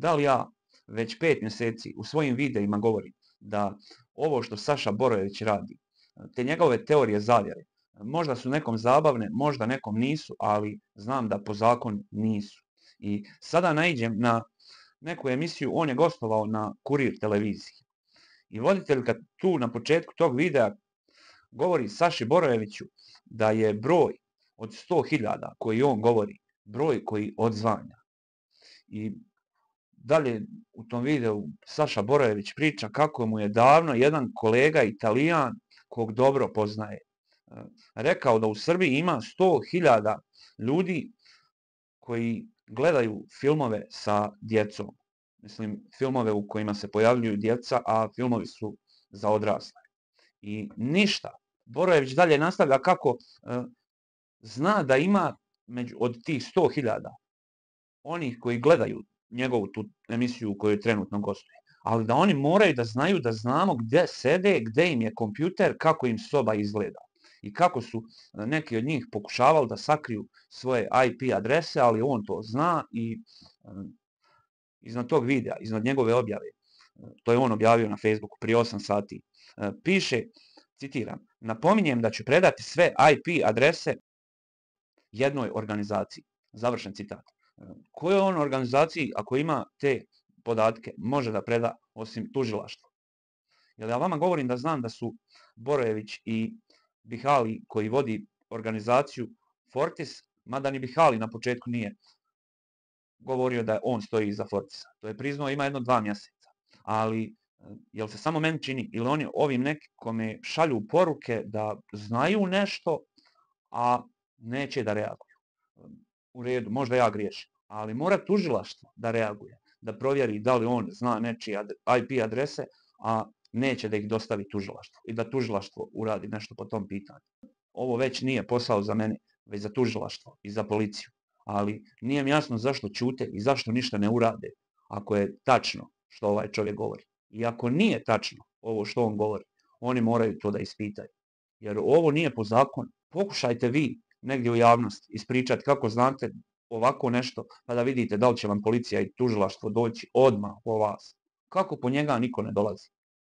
Da li ja već 5 mjeseci u svojim videima govorim da ovo što Saša Borojević radi, te njegove teorije zavjere, možda su nekom zabavne, možda nekom nisu, ali znam da po zakonu nisu. I sada naiđem na neku emisiju, on je gostovao na Kurir televiziji. I voditelj kad tu na početku tog videa govori Saši Borojeviću da je broj od 100.000 koji on govori, broj koji odzvanja. I dalje u tom videu Saša Borojević priča kako mu je davno jedan kolega Italijan, kog dobro poznaje, rekao da u Srbiji ima 100.000 ljudi koji gledaju filmove sa djecom. Mislim, filmove u kojima se pojavljuju djeca, a filmovi su za odrasle. I ništa. Borojević dalje nastavlja kako zna da ima od tih 100.000 onih koji gledaju njegovu tu emisiju u kojoj trenutno gostuje. Ali da oni moraju da znaju da znamo gdje sede, gdje im je kompjuter, kako im soba izgleda. I kako su neki od njih pokušavali da sakriju svoje IP adrese, ali on to zna i iznad tog videa, iznad njegove objave, to je on objavio na Facebooku prije 8 sati, piše, citiram, napominjem da ću predati sve IP adrese jednoj organizaciji. Završen citat. Kojoj on organizaciji, ako ima te podatke, može da preda osim tužilaštva? Jer ja vama govorim da znam da su Borojević i Bihali koji vodi organizaciju Fortis, mada ni Bihali na početku nije govorio da on stoji iza Fortisa. To je priznao ima 1-2 mjeseca. Ali, jel se samo meni čini, ili oni ovim nekome šalju poruke da znaju nešto, a neće da reaguju? U redu, možda ja griješim, ali mora tužilaštvo da reaguje, da provjeri da li on zna nečije IP adrese, a neće da ih dostavi tužilaštvo i da tužilaštvo uradi nešto po tom pitanju. Ovo već nije posao za mene, već za tužilaštvo i za policiju. Ali nije mi jasno zašto ćute i zašto ništa ne urade ako je tačno što ovaj čovjek govori. I ako nije tačno ovo što on govori, oni moraju to da ispitaju. Jer ovo nije po zakonu. Pokušajte vi negdje u javnosti ispričati kako znate ovako nešto, pa da vidite da li će vam policija i tužilaštvo doći odmah po vas. Kako po njega niko ne dolazi?